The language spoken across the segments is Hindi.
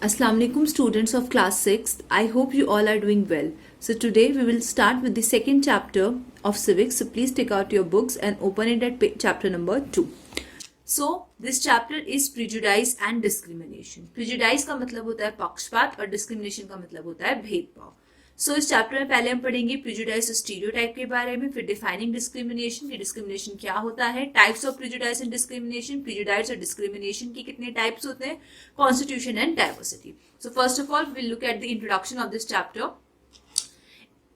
Assalamu alaikum students of class 6th. I hope you all are doing well. So today we will start with the second chapter of civics. So please take out your books and open it at chapter number 2. So this chapter is prejudice and discrimination. Prejudice का मतलब होता है पक्षपात और discrimination का मतलब होता है भेदभाव. सो इस चैप्टर में पहले हम पढ़ेंगे प्रिजुडाइस और स्टीरियोटाइप के बारे में, फिर डिफाइनिंग डिस्क्रिमिनेशन कि डिस्क्रिमिनेशन क्या होता है, types of prejudice and discrimination, prejudice और डिस्क्रिमिनेशन के कितने टाइप्स होते हैं, constitution and diversity. So first of all will look at the introduction of this chapter.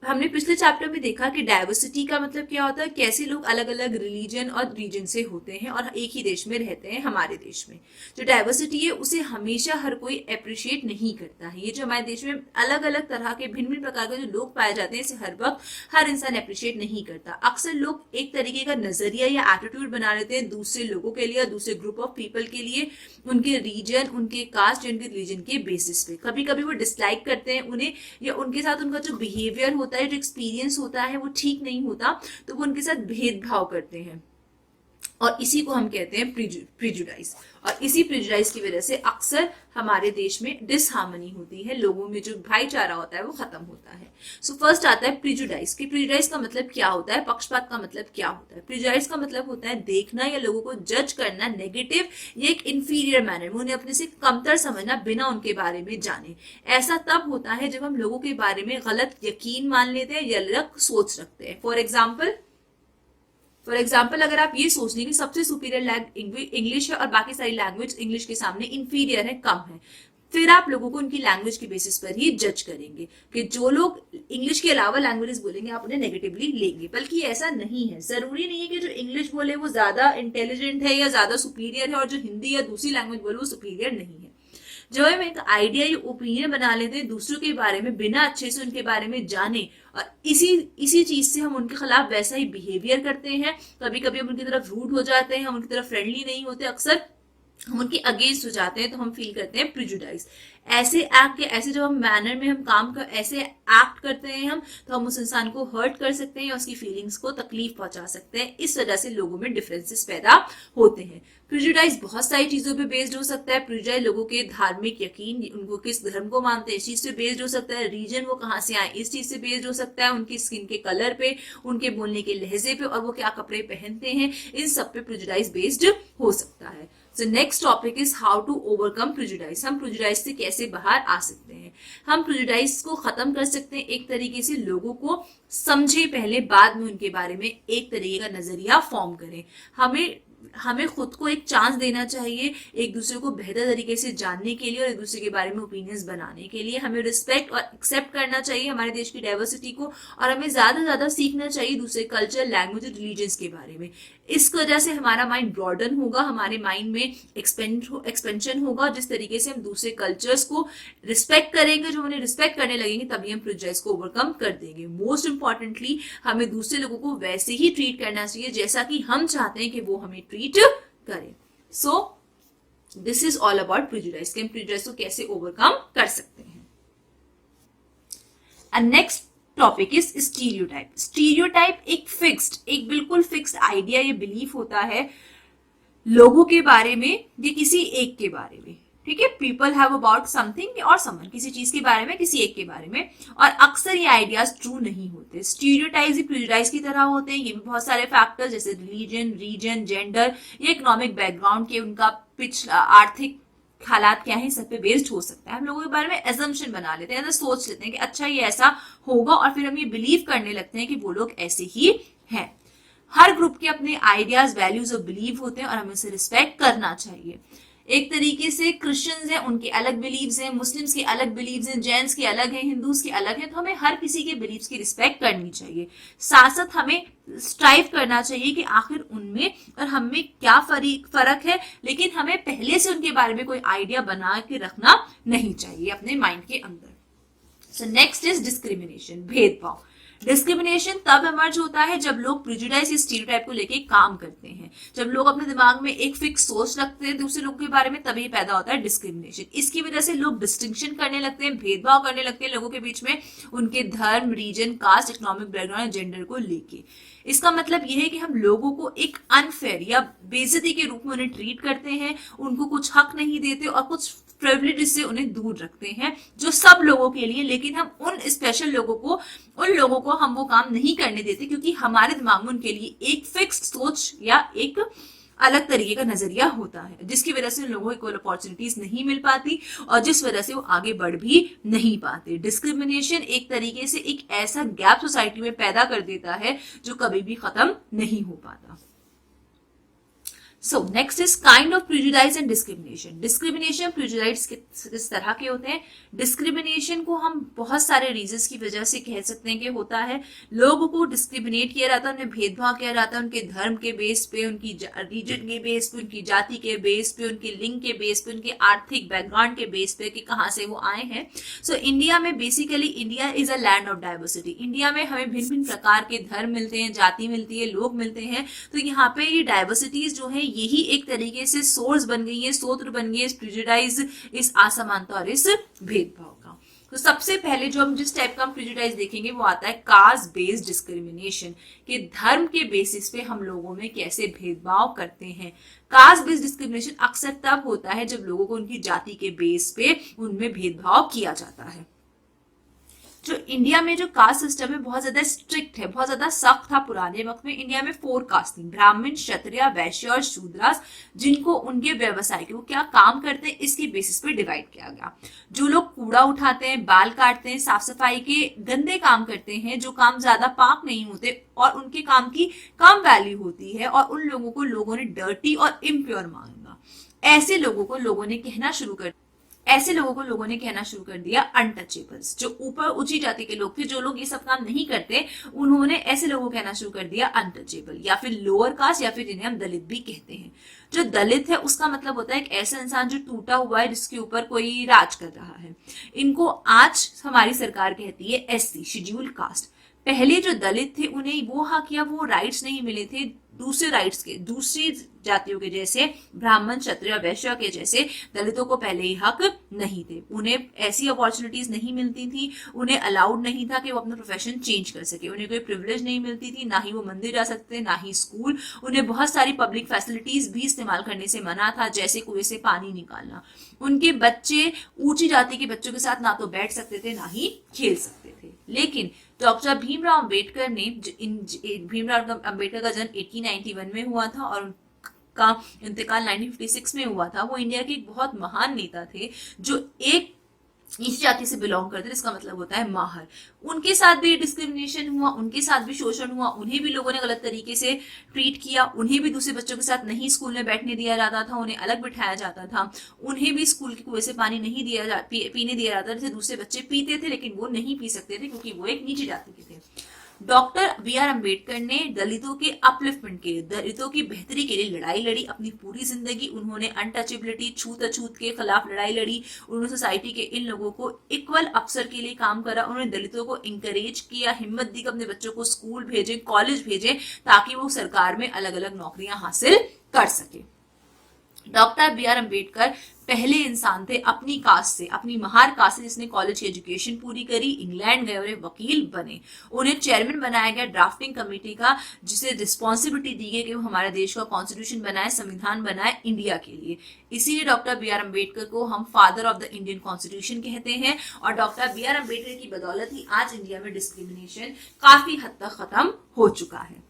हमने पिछले चैप्टर में देखा कि डाइवर्सिटी का मतलब क्या होता है, कैसे लोग अलग अलग रिलीजन और रीजन से होते हैं और एक ही देश में रहते हैं. हमारे देश में जो डाइवर्सिटी है उसे हमेशा हर कोई अप्रिशिएट नहीं करता है. ये जो हमारे देश में अलग अलग तरह के भिन्न भिन्न प्रकार के जो लोग पाए जाते हैं इसे हर वक्त हर इंसान अप्रिशिएट नहीं करता. अक्सर लोग एक तरीके का नजरिया या एटीट्यूड बना लेते हैं दूसरे लोगों के लिए, दूसरे ग्रुप ऑफ पीपल के लिए, उनके रीजन, उनके कास्ट, उनके रिलीजन के बेसिस पे. कभी कभी वो डिसलाइक करते हैं उन्हें, या उनके साथ उनका जो बिहेवियर होता है, जो एक्सपीरियंस होता है वो ठीक नहीं होता, तो वो उनके साथ भेदभाव करते हैं और इसी को हम कहते हैं प्रिजुडाइस. और इसी प्रिजुडाइस की वजह से अक्सर हमारे देश में डिसहार्मनी होती है, लोगों में जो भाईचारा होता है वो खत्म होता है. सो फर्स्ट आता है प्रिजुडाइस. कि प्रिजुडाइस का मतलब क्या होता है, पक्षपात का मतलब क्या होता है. प्रिजुडाइस का मतलब होता है देखना या लोगों को जज करना नेगेटिव या एक इंफीरियर मैनर में, उन्हें अपने से कमतर समझना बिना उनके बारे में जाने. ऐसा तब होता है जब हम लोगों के बारे में गलत यकीन मान लेते हैं या अलग सोच रखते हैं. फॉर एग्जाम्पल अगर आप ये सोच लें कि सबसे सुपीरियर इंग्लिश है और बाकी सारी लैंग्वेज इंग्लिश के सामने इंफीरियर है, कम है, फिर आप लोगों को उनकी लैंग्वेज के बेसिस पर ही जज करेंगे. कि जो लोग इंग्लिश के अलावा लैंग्वेजेस बोलेंगे आप उन्हें नेगेटिवली लेंगे. बल्कि ऐसा नहीं है. जरूरी नहीं है कि जो इंग्लिश बोले वो ज्यादा इंटेलिजेंट है या ज्यादा सुपीरियर है और जो हिंदी या दूसरी लैंग्वेज बोले वो सुपीरियर नहीं है. जब हम एक आइडिया या ओपिनियन बना लेते हैं दूसरों के बारे में बिना अच्छे से उनके बारे में जाने, और इसी चीज से हम उनके खिलाफ वैसा ही बिहेवियर करते हैं. कभी कभी हम उनकी तरफ रूड हो जाते हैं, हम उनकी तरफ फ्रेंडली नहीं होते, अक्सर हम उनके अगेंस्ट हो जाते हैं, तो हम फील करते हैं प्रिजुडाइस. ऐसे एक्ट, ऐसे जब हम मैनर में हम काम कर ऐसे एक्ट करते हैं हम, तो हम उस इंसान को हर्ट कर सकते हैं, उसकी फीलिंग्स को तकलीफ पहुंचा सकते हैं. इस वजह से लोगों में डिफरेंसेस पैदा होते हैं. प्रिजुडाइस बहुत सारी चीजों पे बेस्ड हो सकता है. प्रिजुडाइस लोगों के धार्मिक यकीन, उनको किस धर्म को मानते हैं इस चीज से बेस्ड हो सकता है. रीजन वो कहाँ से आए इस चीज से बेस्ड हो सकता है. उनकी स्किन के कलर पे, उनके बोलने के लहजे पे और वो क्या कपड़े पहनते हैं, इन सब पे प्रिजुडाइस बेस्ड हो सकता है. So next topic is how to overcome prejudice. हम prejudice से कैसे बाहर आ सकते हैं. हम prejudice को खत्म कर सकते हैं एक तरीके से, लोगों को समझे पहले, बाद में उनके बारे में एक तरीके का नजरिया फॉर्म करें. हमें खुद को एक चांस देना चाहिए एक दूसरे को बेहतर तरीके से जानने के लिए और एक दूसरे के बारे में ओपिनियंस बनाने के लिए. हमें रिस्पेक्ट और एक्सेप्ट करना चाहिए हमारे देश की डाइवर्सिटी को, और हमें ज्यादा से ज्यादा सीखना चाहिए दूसरे कल्चर, लैंग्वेज और रिलीजन्स के बारे में. इस वजह से हमारा माइंड ब्रॉडन होगा, हमारे माइंड में एक्सपेंशन होगा. जिस तरीके से हम दूसरे कल्चर्स को रिस्पेक्ट करेंगे, जो उन्हें रिस्पेक्ट करने लगेंगे, तभी हम प्रिजुडाइस को ओवरकम कर देंगे. मोस्ट इंपॉर्टेंटली हमें दूसरे लोगों को वैसे ही ट्रीट करना चाहिए जैसा कि हम चाहते हैं कि वो हमें ट्रीट करें. So this is all about prejudice, कि हम प्रिजुडाइस को कैसे ओवरकम कर सकते हैं. And next topic is stereotype. Stereotype एक बिल्कुल फिक्स्ड आइडिया या बिलीफ होता है लोगों के बारे में या किसी एक के बारे में. ठीक है, पीपल हैव अबाउट समथिंग और समवन, किसी चीज के बारे में, किसी एक के बारे में, और अक्सर ये आइडियाज ट्रू नहीं होते. स्टीरियोटाइप्स ही प्रिजुडाइस की तरह होते हैं. ये भी बहुत सारे फैक्टर्स जैसे रिलीजन, रीजन, जेंडर या इकोनॉमिक बैकग्राउंड के, उनका पिछला आर्थिक हालात क्या है, सब पे बेस्ड हो सकता है. हम लोगों के बारे में एजम्पशन बना लेते हैं, सोच लेते हैं कि अच्छा ये ऐसा होगा, और फिर हम ये बिलीव करने लगते हैं कि वो लोग ऐसे ही हैं. हर ग्रुप के अपने आइडियाज, वैल्यूज और बिलीव होते हैं और हमें उसे रिस्पेक्ट करना चाहिए. एक तरीके से क्रिश्चियंस हैं, उनके अलग बिलीव्स हैं, मुस्लिम्स के अलग बिलीव्स हैं, जैन्स के अलग हैं, हिंदूज के अलग हैं, तो हमें हर किसी के बिलीव्स की रिस्पेक्ट करनी चाहिए. साथ साथ हमें स्ट्राइव करना चाहिए कि आखिर उनमें और हमें क्या फर्क है, लेकिन हमें पहले से उनके बारे में कोई आइडिया बना के रखना नहीं चाहिए अपने माइंड के अंदर. सो नेक्स्ट इज डिस्क्रिमिनेशन, भेदभाव. डिस्क्रिमिनेशन तब इमर्ज होता है जब लोग प्रिजुडाइस या स्टीरियोटाइप को लेके काम करते हैं. जब लोग अपने दिमाग में एक फिक्स सोच रखते हैं दूसरे लोगों के बारे में, तभी पैदा होता है डिस्क्रिमिनेशन. इसकी वजह से लोग डिस्टिंक्शन करने लगते हैं, भेदभाव करने लगते हैं लोगों के बीच में, उनके धर्म, region, caste, economic background, gender को लेके. इसका मतलब यह है कि हम लोगों को एक अनफेयर या बेइज्जती के रूप में उन्हें ट्रीट करते हैं, उनको कुछ हक नहीं देते और कुछ प्रिविलेज से उन्हें दूर रखते हैं जो सब लोगों के लिए, लेकिन हम उन स्पेशल लोगों को, उन लोगों को हम वो काम नहीं करने देते क्योंकि हमारे दिमाग में उनके लिए एक फिक्स्ड सोच या एक अलग तरीके का नजरिया होता है, जिसकी वजह से उन लोगों को इक्वल अपॉर्चुनिटीज नहीं मिल पाती और जिस वजह से वो आगे बढ़ भी नहीं पाते। डिस्क्रिमिनेशन एक तरीके से एक ऐसा गैप सोसाइटी में पैदा कर देता है जो कभी भी खत्म नहीं हो पाता। So next is kind of prejudice and discrimination. Discrimination prejudice किस तरह के होते हैं? डिस्क्रिमिनेशन को हम बहुत सारे रीजंस की वजह से कह सकते हैं कि होता है। लोगों को डिस्क्रिमिनेट किया जाता है, उन्हें भेदभाव किया जाता है उनके धर्म के बेस पे, उनकी रीजन के बेस पे, उनकी जाति के बेस पे, उनके लिंग के बेस पे, उनके आर्थिक बैकग्राउंड के बेस पे कि कहाँ से वो आए हैं। सो इंडिया में basically India is a land of diversity. India में हमें भिन्न भिन्न प्रकार के धर्म मिलते हैं, जाति मिलती है, लोग मिलते हैं। तो यहाँ पे ये डाइवर्सिटीज जो है यही एक तरीके से सोर्स बन गई है, स्रोत बन गई है इस प्रेजुडाइज, इस असमानता और इस भेदभाव का। तो सबसे पहले जो हम जिस टाइप का हम प्रेजुडाइज देखेंगे वो आता है कास्ट बेस्ड डिस्क्रिमिनेशन, कि धर्म के बेसिस पे हम लोगों में कैसे भेदभाव करते हैं। कास्ट बेस्ड डिस्क्रिमिनेशन अक्सर तब होता है जब लोगों को उनकी जाति के बेस पे उनमें भेदभाव किया जाता है। जो इंडिया में जो कास्ट सिस्टम है बहुत ज्यादा स्ट्रिक्ट है, बहुत ज्यादा सख्त था पुराने वक्त में। इंडिया में 4 कास्ट थी, ब्राह्मण, क्षत्रिय, वैश्य और शूद्रास, जिनको उनके व्यवसाय के वो क्या काम करते हैं इसके बेसिस पे डिवाइड किया गया। जो लोग कूड़ा उठाते हैं, बाल काटते हैं, साफ सफाई के गंदे काम करते हैं, जो काम ज्यादा पाक नहीं होते और उनके काम की कम वैल्यू होती है, और उन लोगों को लोगों ने डर्टी और इम्प्योर माना। ऐसे लोगों को लोगों ने कहना शुरू कर दिया अनटचेबल्स। जो ऊपर ऊंची जाति के लोग थे, जो लोग ये सब काम नहीं करते, उन्होंने ऐसे लोगों को कहना शुरू कर दिया अनटचेबल या फिर लोअर कास्ट, या फिर जिन्हें हम दलित भी कहते हैं। जो दलित है उसका मतलब होता है एक ऐसा इंसान जो टूटा हुआ है, जिसके ऊपर कोई राज कर रहा है। इनको आज हमारी सरकार कहती है SC, शेड्यूल्ड कास्ट। पहले जो दलित थे उन्हें वो हक या वो राइट्स नहीं मिले थे दूसरे राइट्स के, दूसरी जातियों के जैसे ब्राह्मण, क्षत्रिय, वैश्य के जैसे दलितों को पहले ही हक नहीं थे। उन्हें ऐसी अपॉर्चुनिटीज नहीं मिलती थी, उन्हें अलाउड नहीं था कि वो अपना प्रोफेशन चेंज कर सके, उन्हें कोई प्रिविलेज नहीं मिलती थी, ना ही वो मंदिर जा सकते, ना ही स्कूल। उन्हें बहुत सारी पब्लिक फैसिलिटीज भी इस्तेमाल करने से मना था, जैसे कुएं से पानी निकालना। उनके बच्चे ऊंची जाति के बच्चों के साथ ना तो बैठ सकते थे, ना ही खेल सकते थे। लेकिन डॉक्टर भीमराव अंबेडकर ने, भीमराव अंबेडकर का जन्म 1891 में हुआ था और का इंतकाल 1956 में हुआ था। वो इंडिया के एक बहुत महान नेता थे जो एक नीची जाति से बिलोंग करते थे, इसका मतलब होता है माहर। उनके साथ भी डिस्क्रिमिनेशन हुआ, उनके साथ भी शोषण हुआ, उन्हें भी लोगों ने गलत तरीके से ट्रीट किया, उन्हें भी दूसरे बच्चों के साथ नहीं स्कूल में बैठने दिया जाता था, उन्हें अलग बिठाया जाता था, उन्हें भी स्कूल के कुएं से पानी नहीं पीने दिया जाता, जैसे दूसरे बच्चे पीते थे लेकिन वो नहीं पी सकते थे क्योंकि वो एक नीची जाति के थे। डॉक्टर BR अम्बेडकर ने दलितों के अपलिफ्टमेंट के लिए, दलितों की बेहतरी के लिए लड़ाई लड़ी अपनी पूरी जिंदगी। उन्होंने अनटचेबिलिटी, छूत अछूत के खिलाफ लड़ाई लड़ी। उन्होंने सोसाइटी के इन लोगों को इक्वल अवसर के लिए काम करा। उन्होंने दलितों को इंकरेज किया, हिम्मत दी कि अपने बच्चों को स्कूल भेजें, कॉलेज भेजें, ताकि वो सरकार में अलग अलग नौकरियां हासिल कर सके। डॉक्टर BR अम्बेडकर पहले इंसान थे अपनी कास्ट से, अपनी महार कास्ट से, जिसने कॉलेज की एजुकेशन पूरी करी, इंग्लैंड गए और एक वकील बने। उन्हें चेयरमैन बनाया गया ड्राफ्टिंग कमेटी का, जिसे रिस्पॉन्सिबिलिटी दी गई कि वो हमारे देश का कॉन्स्टिट्यूशन बनाए, संविधान बनाए इंडिया के लिए। इसीलिए डॉक्टर BR अम्बेडकर को हम father of the Indian constitution कहते हैं। और डॉक्टर BR अम्बेडकर की बदौलत ही आज इंडिया में डिस्क्रिमिनेशन काफी हद तक खत्म हो चुका है।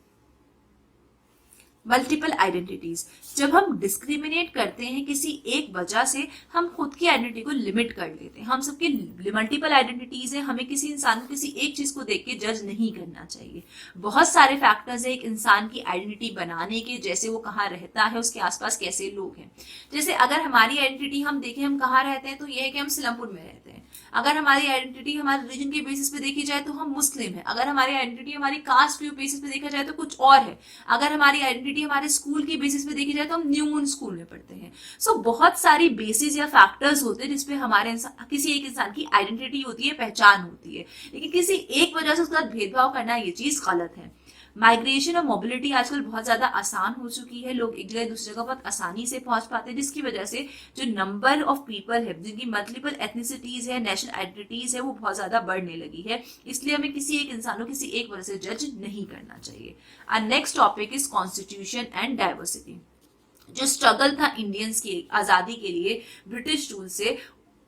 मल्टीपल आइडेंटिटीज, जब हम डिस्क्रिमिनेट करते हैं किसी एक वजह से, हम खुद की आइडेंटिटी को लिमिट कर लेते हैं। हम सबके मल्टीपल आइडेंटिटीज हैं, हमें किसी इंसान को किसी एक चीज को देख के जज नहीं करना चाहिए। बहुत सारे फैक्टर्स है एक इंसान की आइडेंटिटी बनाने के, जैसे वो कहाँ रहता है, उसके आसपास कैसे लोग हैं। जैसे अगर हमारी आइडेंटिटी हम देखें हम कहाँ रहते हैं, तो यह है कि हम सिलमपुर में रहते हैं। अगर हमारी आइडेंटिटी हमारे रिलीजन के बेसिस पे देखी जाए तो हम मुस्लिम है। अगर हमारी आइडेंटिटी हमारी कास्ट के बेसिस पे देखा जाए तो कुछ और है। अगर हमारी आइडेंटिटी हमारे स्कूल की बेसिस पे देखी जाए तो हम न्यू मून स्कूल में पढ़ते हैं। सो बहुत सारी बेसिस या फैक्टर्स होते हैं जिसपे हमारे किसी एक इंसान की आइडेंटिटी होती है, पहचान होती है। लेकिन किसी एक वजह से उसके साथ भेदभाव करना ये चीज गलत है। माइग्रेशन और मोबिलिटी आजकल बहुत ज्यादा आसान हो चुकी है, लोग एक जगह दूसरी जगह बहुत आसानी से पहुंच पाते हैं, जिसकी वजह से जो नंबर ऑफ पीपल है जिनकी मल्टीपल एथनिसिटीज है, नेशनल आइडेंटिटीज है, वो बहुत ज्यादा बढ़ने लगी है। इसलिए हमें किसी एक इंसान को किसी एक वजह से जज नहीं करना चाहिए। और next topic is constitution and diversity. जो स्ट्रगल था इंडियंस की आजादी के लिए ब्रिटिश रूल से,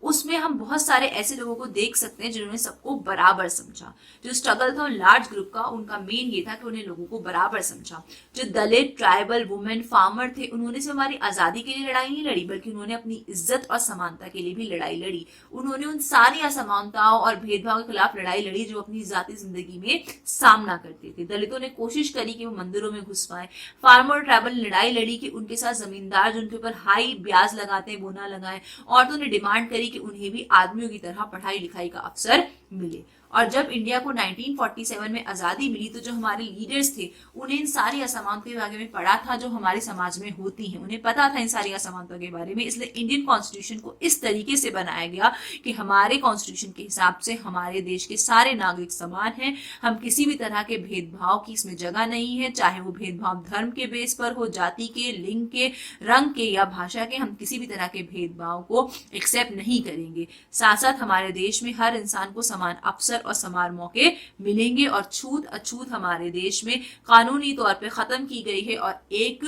उसमें हम बहुत सारे ऐसे लोगों को देख सकते हैं जिन्होंने सबको बराबर समझा। जो स्ट्रगल था लार्ज ग्रुप का, उनका मेन ये था कि उन्हें लोगों को बराबर समझा। जो दलित, ट्राइबल, वुमेन, फार्मर थे, उन्होंने सिर्फ हमारी आजादी के लिए लड़ाई नहीं लड़ी, बल्कि उन्होंने अपनी इज्जत और समानता के लिए भी लड़ाई लड़ी। उन्होंने उन सारी असमानताओं और भेदभाव के खिलाफ लड़ाई लड़ी जो अपनी जाती जिंदगी में सामना करते थे। दलितों ने कोशिश करी कि वो मंदिरों में घुस पाए। फार्मर और ट्राइबल ने लड़ाई लड़ी कि उनके साथ जमींदार जो उनके ऊपर हाई ब्याज लगाते हैं वो ना लगाए। औरतों ने डिमांड करी कि उन्हें भी आदमियों की तरह पढ़ाई लिखाई का अवसर मिले। और जब इंडिया को 1947 में आजादी मिली, तो जो हमारे लीडर्स थे उन्हें इन सारी असमानताओं के बारे में पढ़ा था जो हमारे समाज में होती हैं, उन्हें पता था इन सारी असमानताओं के बारे में। इसलिए इंडियन कॉन्स्टिट्यूशन को इस तरीके से बनाया गया कि हमारे कॉन्स्टिट्यूशन के हिसाब से हमारे देश के सारे नागरिक समान हैं। हम किसी भी तरह के भेदभाव की इसमें जगह नहीं है, चाहे वो भेदभाव धर्म के बेस पर हो, जाति के, लिंग के, रंग के या भाषा के। हम किसी भी तरह के भेदभाव को एक्सेप्ट नहीं करेंगे। साथ साथ हमारे देश में हर इंसान को समान अवसर और समान मौके मिलेंगे और छूत अछूत हमारे देश में कानूनी तौर पे खत्म की गई है और एक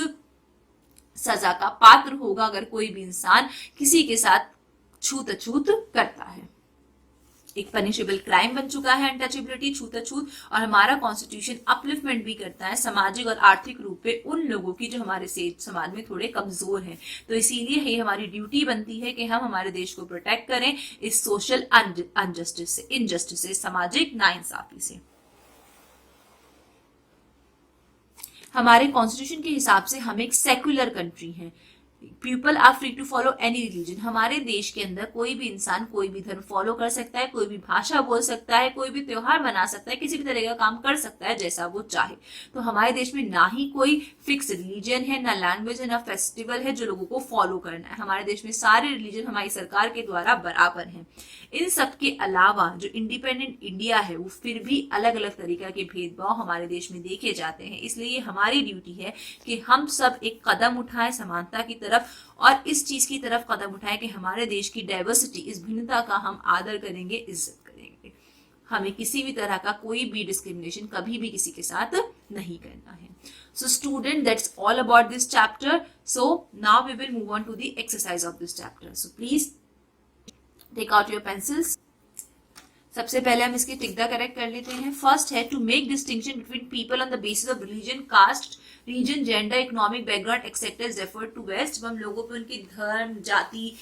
सजा का पात्र होगा अगर कोई भी इंसान किसी के साथ छूत अछूत करता है। एक पनिशेबल क्राइम बन चुका है अनटचेबिलिटी, छूत-अछूत। और हमारा कॉन्स्टिट्यूशन अपलिफ्टमेंट भी करता है सामाजिक और आर्थिक रूप पे उन लोगों की जो हमारे समाज में थोड़े कमजोर हैं। तो इसीलिए ये हमारी ड्यूटी बनती है कि हम हमारे देश को प्रोटेक्ट करें इस सोशल अनजस्टिस से, इनजस्टिस से, सामाजिक नाइंसाफी से। हमारे कॉन्स्टिट्यूशन के हिसाब से हम एक सेक्युलर कंट्री हैं। People are free to follow any religion. हमारे देश के अंदर कोई भी इंसान कोई भी धर्म फॉलो कर सकता है, कोई भी भाषा बोल सकता है, कोई भी त्योहार मना सकता है, किसी भी तरह का काम कर सकता है जैसा वो चाहे। तो हमारे देश में ना ही कोई फिक्स रिलीजन है, ना लैंग्वेज है, ना फेस्टिवल है जो लोगों को फॉलो करना है। हमारे देश में सारे रिलीजन हमारी सरकार के द्वारा बराबर हैं। इन सब के अलावा जो इंडिपेंडेंट इंडिया है वो फिर भी अलग अलग तरीका के भेदभाव हमारे देश में देखे जाते हैं। इसलिए हमारी ड्यूटी है कि हम सब एक कदम उठाएं समानता की तरफ और इस चीज की तरफ कदम उठाएं कि हमारे देश की डाइवर्सिटी, इस भिन्नता का हम आदर करेंगे, इज्जत करेंगे। हमें किसी भी तरह का कोई भी डिस्क्रिमिनेशन कभी भी किसी के साथ नहीं करना है। So student, that's all about this chapter. So now we will move on to the exercise of this chapter. So please take out your pencils. सबसे पहले हम इसकी टिक द करेक्ट कर लेते हैं। फर्स्ट है to make distinction between people on the basis of religion, caste, region, gender, economic background except is referred to west. जब हम लोगों पे उनकी धर्म, जाति,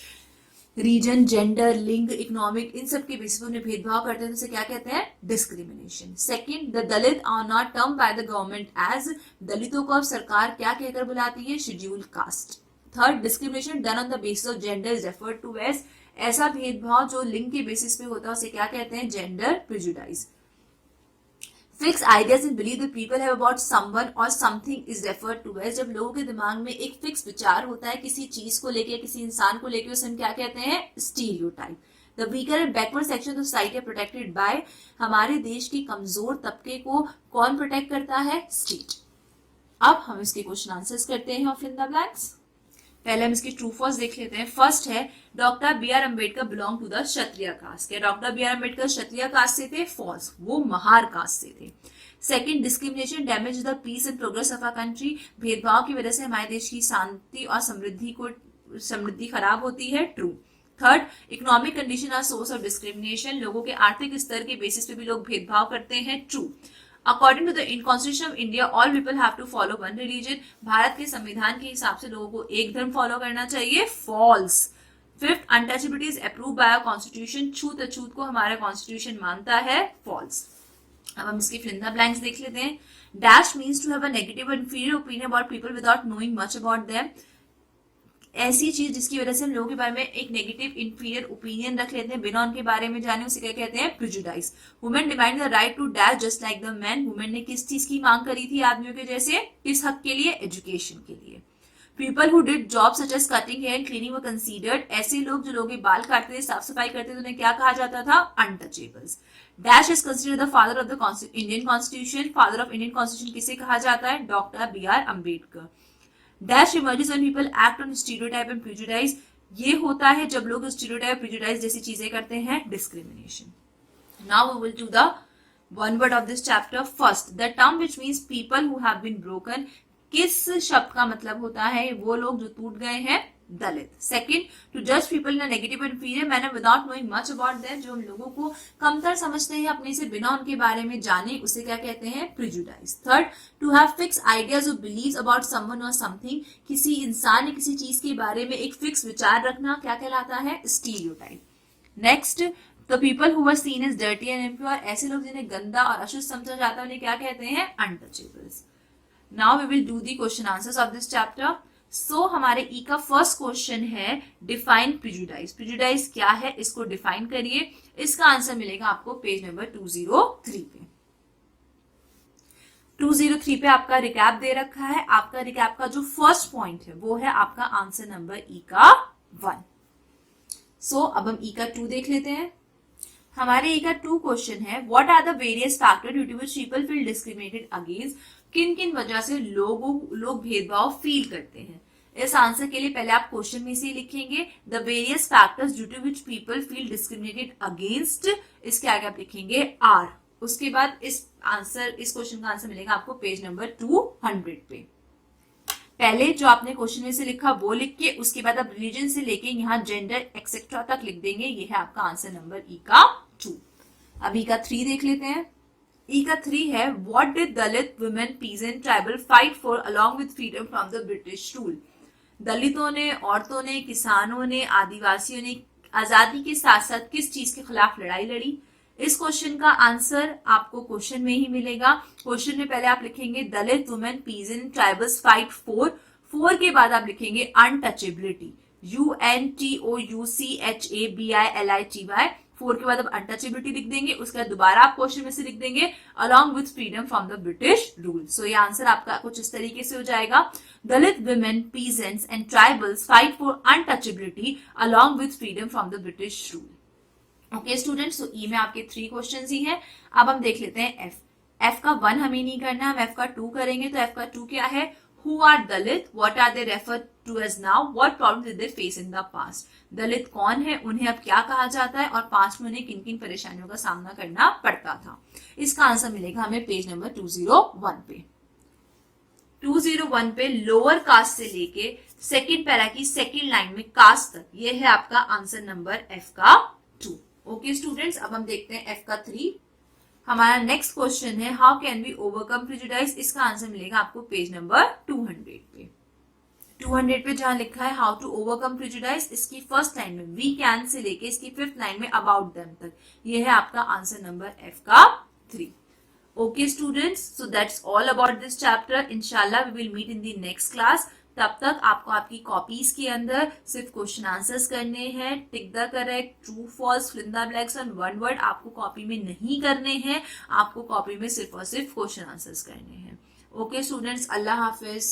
रीजन, जेंडर, लिंग, इकोनॉमिक, इन सब के बेसिस पर उन्हें भेदभाव करते हैं तो उसे क्या कहते हैं? Discrimination. Second, the Dalit are not term by the government as, दलितों को अब सरकार क्या कहकर बुलाती है? Scheduled caste. Third, discrimination done on the basis of gender is referred to as, ऐसा भेदभाव जो लिंग के बेसिस पे होता है उसे क्या कहते हैं? Gender prejudice. Fixed ideas and believe the people have about someone और something is referred to as, जब लोगों के दिमाग में एक फिक्स विचार होता है किसी चीज को लेके, किसी इंसान को लेके, उसे हम क्या कहते हैं? Stereotype. The weaker and backward section of society are protected by, हमारे देश के कमजोर तबके को कौन प्रोटेक्ट करता है? स्टेट। अब हम इसके क्वेश्चन आंसर्स करते हैं और फिल इन द ब्लैंक्स। पहले हम इसकी ट्रू फॉल्स देख लेते हैं। फर्स्ट है doctor B R Ambedkar belong to the Kshatriya caste. क्या doctor B R Ambedkar Kshatriya caste से थे? फॉल्स, वो महार कास्ट से थे। Second, discrimination damage the peace and progress of a country, भेदभाव की वजह से हमारे देश की शांति और समृद्धि खराब होती है। True. Third, economic condition are source of discrimination, लोगों के आर्थिक स्तर के बेसिस पे भी लोग भेदभाव करते हैं। True. According to the constitution of India all people have to follow one religion, Bharat के संविधान के हिसाब से लोगों को एक धर्म फॉलो करना चाहिए। False. Fifth, untouchability is approved by our constitution, छूत अछूत को हमारा कॉन्स्टिट्यूशन मानता है। फॉल्स। अब हम इसकी फिल इन द ब्लैंक्स देख लेते हैं। Dash means to have a negative or inferior opinion about people without knowing much about them, ऐसी चीज जिसकी वजह से हम लोगों के बारे में एक नेगेटिव इंफीरियर ओपिनियन रख लेते हैं बिना उनके बारे में जाने, उसे क्या कहते हैं? Prejudice. Women demand the right to dash just like the man, women ने किस चीज की मांग करी थी आदमियों के जैसे? किस हक के लिए? एजुकेशन के लिए। People who did job such as cutting hair and cleaning were considered, ऐसे लोग जो लोग के बाल काटते थे, साफ सफाई करते थे, उन्हें क्या कहा जाता था? Untouchables. Dash is considered the father of the Indian constitution, father of Indian constitution किसे कहा जाता है? Doctor B R Ambedkar. Dash emerges when people act on stereotype and prejudice, ये होता है जब लोग स्टीरियोटाइप प्रेजुडाइज जैसी चीजें करते हैं, discrimination. Now we will do the one word of this chapter. First, the term which means people who have been broken, किस शब्द का मतलब होता है? वो लोग जो टूट गए हैं, दलित। सेकेंड, टू जज people in a negative and inferior manner without knowing much about them, जो हम लोगों को कमतर समझते हैं अपने से बिना उनके बारे में जाने, उसे क्या कहते हैं? Prejudice. Third, to have fix ideas और बिलीव्स अबाउट समवन और समथिंग, किसी इंसान या किसी चीज के बारे में एक फिक्स विचार रखना क्या कहलाता है? Stereotype. Next, The people who were seen as dirty and impure, ऐसे लोग जिन्हें गंदा और अशुद्ध समझा जाता है, उन्हें क्या कहते हैं? Untouchables. Now we will do the question answers of this chapter. So हमारे ई का फर्स्ट क्वेश्चन है डिफाइन प्रिजुडाइज। प्रिजुडाइज क्या है, इसको डिफाइन करिए। इसका आंसर मिलेगा आपको पेज नंबर 203 पे। 203 पे आपका रिकैप दे रखा है। आपका रिकैप का जो फर्स्ट पॉइंट है वो है आपका आंसर नंबर ई का 1। सो अब हम ई का 2 देख लेते हैं। हमारे एक 2 क्वेश्चन है, what are the various factor due to which people feel discriminated against, किन किन वजह से लोग भेदभाव फील करते हैं। इस आंसर के लिए पहले आप क्वेश्चन में से लिखेंगे the various factors due to which people feel discriminated against, इसके आगे आप लिखेंगे आर। उसके बाद इस क्वेश्चन का आंसर मिलेगा आपको पेज नंबर 200 पे। पहले जो आपने क्वेश्चन में से लिखा वो लिख के, उसके बाद आप रिलीजन से लेके यहाँ जेंडर एक्सेट्रा तक लिख देंगे। ये है आपका आंसर नंबर ई का 2। अब ई का 3 देख लेते हैं। ई का 3 है, what did Dalit women peasant tribal fight for along with freedom from the British rule, दलितों ने, औरतों ने, किसानों ने, आदिवासियों ने आजादी के साथ साथ किस चीज के खिलाफ लड़ाई लड़ी। इस क्वेश्चन का आंसर आपको क्वेश्चन में ही मिलेगा। क्वेश्चन में पहले आप लिखेंगे Dalit women peasant tribals fight for के बाद आप लिखेंगे अनटचेबिलिटी, UNTOUCHABILITY। 4 के बाद आप अनटचेबिलिटी लिख देंगे। उसके बाद दोबारा आप क्वेश्चन में से लिख देंगे along with freedom from the British rule. So ये आंसर आपका कुछ इस तरीके से हो जाएगा, Dalit women peasants and tribals fight for untouchability along with freedom from the British rule. Okay students, तो ई में आपके 3 क्वेश्चन ही हैं। अब हम देख लेते हैं एफ का 1 हमें नहीं करना, हम एफ का 2 करेंगे। तो एफ का 2 क्या है, who are Dalit, what are they refer to as now, what problem did they face in the past. Dalit कौन है, उन्हें अब क्या कहा जाता है, और पास्ट में उन्हें किन किन परेशानियों का सामना करना पड़ता था। इसका आंसर मिलेगा हमें पेज नंबर 201 पे। 201 पे लोअर कास्ट से लेके सेकेंड पैरा की सेकेंड लाइन में कास्ट तक, ये है आपका आंसर नंबर एफ का 2। ओके स्टूडेंट्स, अब हम देखते हैं एफ का 3। हमारा नेक्स्ट क्वेश्चन है, how can we overcome prejudice. इसका आंसर मिलेगा आपको पेज नंबर 200 पे। 200 पे जहां लिखा है हाउ टू ओवरकम प्रिजुडाइज, इसकी फर्स्ट लाइन में वी कैन से लेके इसकी 5th लाइन में अबाउट देम तक, ये है आपका आंसर नंबर एफ का 3। Okay students, so that's all about this chapter. इंशाल्लाह we will meet in the next class. तब तक आपको आपकी कॉपीज के अंदर सिर्फ क्वेश्चन आंसर्स करने हैं, tick the correct, true false, fill in the blanks and one word आपको कॉपी में नहीं करने हैं। आपको कॉपी में सिर्फ और सिर्फ क्वेश्चन आंसर्स करने हैं। ओके स्टूडेंट्स, अल्लाह हाफिज।